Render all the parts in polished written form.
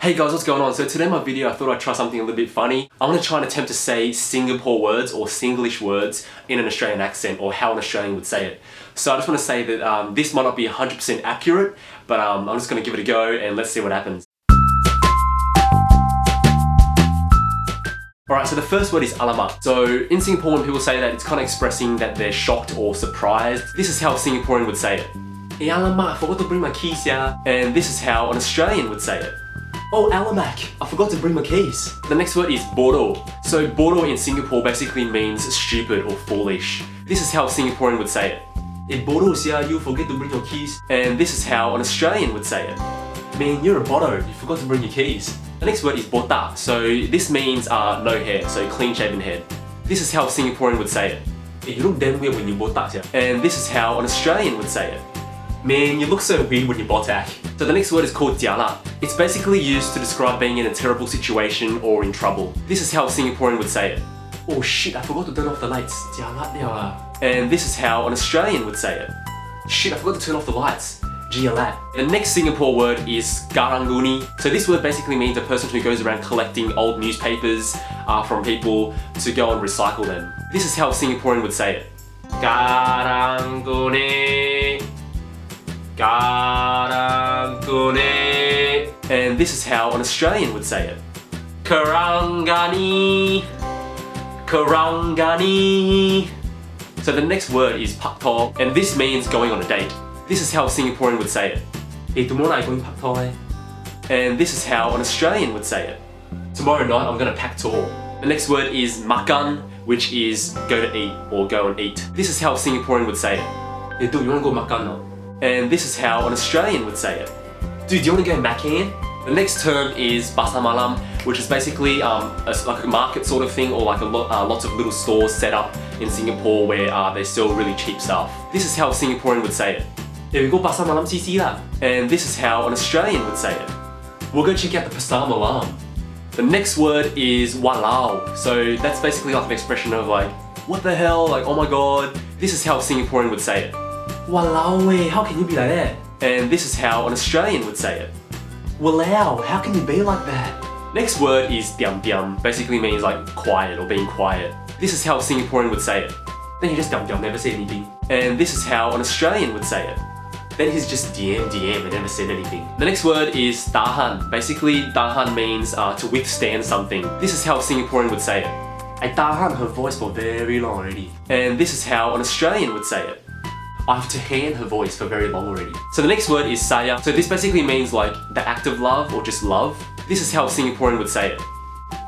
Hey guys, what's going on? So today in my video, I thought I'd try something a little bit funny. I'm going to try and attempt to say Singapore words or Singlish words in an Australian accent, or how an Australian would say it. So I just want to say that this might not be 100% accurate, but I'm just going to give it a go and let's see what happens. Alright, so the first word is alamak. So in Singapore, when people say that, it's kind of expressing that they're shocked or surprised. This is how a Singaporean would say it. Hey alamak, I forgot to bring my keys, yeah. And this is how an Australian would say it. Oh, alamak, I forgot to bring my keys. The next word is bodoh. So bodoh in Singapore basically means stupid or foolish. This is how a Singaporean would say it. Hey bodoh, yeah, you forget to bring your keys. And this is how an Australian would say it. Man, you're a bodoh, you forgot to bring your keys. The next word is botak. So this means no hair, so clean shaven head. This is how a Singaporean would say it. Hey, you look damn weird when you botak, yeah. And this is how an Australian would say it. Man, you look so weird when you botak. So the next word is called jialat. It's basically used to describe being in a terrible situation or in trouble. This is how a Singaporean would say it. Oh shit, I forgot to turn off the lights. Jialat liao. And this is how an Australian would say it. Shit, I forgot to turn off the lights. Jialat. The next Singapore word is garanguni. So this word basically means a person who goes around collecting old newspapers from people to go and recycle them. This is how a Singaporean would say it. Garanguni. Garanguni. And this is how an Australian would say it. Karangani. Karangani. So the next word is pak tor, and this means going on a date. This is how a Singaporean would say it. Hey, tomorrow night going pak tor. And this is how an Australian would say it. Tomorrow night I'm gonna pak tor. The next word is makan, which is go to eat or go and eat. This is how a Singaporean would say it. Hey dude, you wanna go makan now? And this is how an Australian would say it. Dude, do you want to go makan? The next term is pasar malam, which is basically like a market sort of thing, or like lots of little stores set up in Singapore where they sell really cheap stuff. This is how a Singaporean would say it. Yeah, we go pasar malam CC lah. And this is how an Australian would say it. We'll go check out the pasar malam. The next word is walao. So that's basically like an expression of like, what the hell, like oh my god. This is how a Singaporean would say it. Walao way, how can you be like that? And this is how an Australian would say it. Walao, how can you be like that? Next word is diam diam, basically means like quiet or being quiet. This is how a Singaporean would say it. Then he just diam diam, never say anything. And this is how an Australian would say it. Then he's just diam diam and never said anything. The next word is tahan. Basically, tahan means to withstand something. This is how a Singaporean would say it. I tahan her voice for very long already. And this is how an Australian would say it. I have to hand her voice for very long already. So the next word is sayang. So this basically means like the act of love or just love. This is how a Singaporean would say it.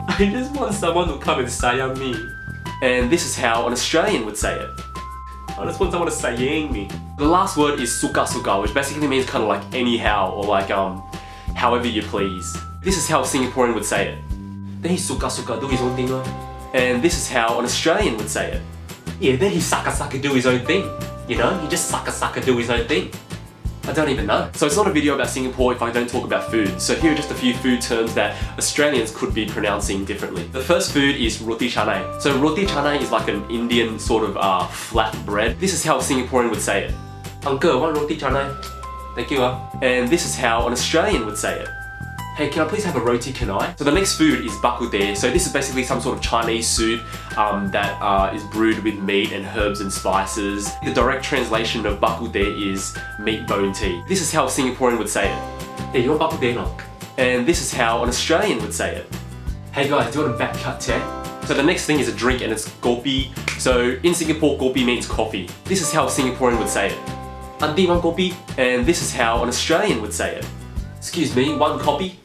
I just want someone to come and sayang me. And this is how an Australian would say it. I just want someone to sayang me. The last word is suka-suka, which basically means kind of like anyhow or like however you please. This is how a Singaporean would say it. Then he suka-suka do his own thing. And this is how an Australian would say it. Yeah, then he suka-suka do his own thing. You know, he just sucker do his own thing. I don't even know. So it's not a video about Singapore if I don't talk about food. So here are just a few food terms that Australians could be pronouncing differently. The first food is roti canai. So roti canai is like an Indian sort of flat bread. This is how a Singaporean would say it. Uncle, one roti canai. Thank you. And this is how an Australian would say it. Hey, can I please have a roti canai? So the next food is bak kut teh. So this is basically some sort of Chinese soup that is brewed with meat and herbs and spices. The direct translation of bak kut teh is meat bone tea. This is how a Singaporean would say it. Hey, you want bak kut teh no? And this is how an Australian would say it. Hey guys, do you want a back cut teh? So the next thing is a drink and it's kopi. So in Singapore, kopi means coffee. This is how a Singaporean would say it. Auntie, want kopi? And this is how an Australian would say it. Excuse me, one copy?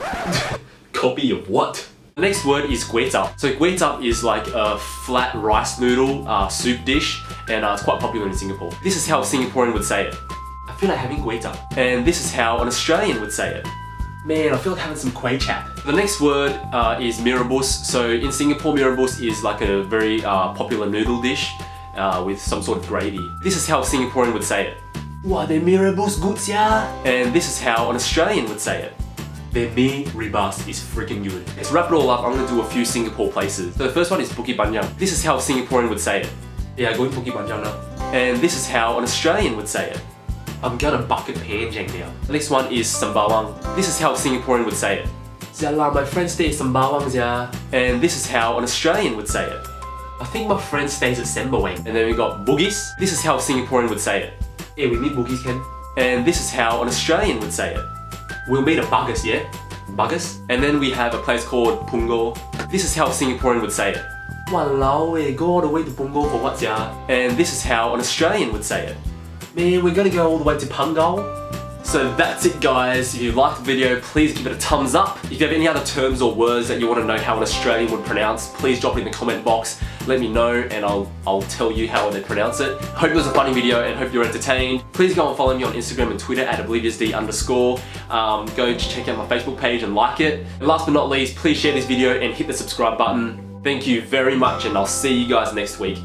Copy of what? The next word is kway chap. So kway chap is like a flat rice noodle soup dish, and it's quite popular in Singapore. This is how a Singaporean would say it. I feel like having kway chap. And this is how an Australian would say it. Man, I feel like having some kway chap. The next word is mee rebus. So in Singapore, mee rebus is like a very popular noodle dish with some sort of gravy. This is how a Singaporean would say it. Wow, the mee rebus good, yeah? And this is how an Australian would say it. The mee rebus is freaking good. To wrap it all up, I'm gonna do a few Singapore places. So the first one is Bukit Panjang. This is how a Singaporean would say it. Yeah, going Bukit Panjang now. And this is how an Australian would say it. I'm gonna bucket Panjang now. The next one is Sembawang. This is how a Singaporean would say it. Zala, my friend stays in Sembawang, yeah. And this is how an Australian would say it. I think my friend stays at Sembawang. And then we got Bugis. This is how a Singaporean would say it. Yeah, we meet Bugis, Ken. And this is how an Australian would say it. We'll meet at Buggers, yeah? Buggers. And then we have a place called Punggol. This is how a Singaporean would say it. Walao, go all the way to Punggol for what, yeah? And this is how an Australian would say it. Man, we're gonna go all the way to Punggol. So that's it, guys. If you liked the video, please give it a thumbs up. If you have any other terms or words that you want to know how an Australian would pronounce, please drop it in the comment box. Let me know and I'll tell you how they pronounce it. Hope it was a funny video and hope you're entertained. Please go and follow me on Instagram and Twitter at @obliviousd_. Go check out my Facebook page and like it. And last but not least, please share this video and hit the subscribe button. Thank you very much and I'll see you guys next week.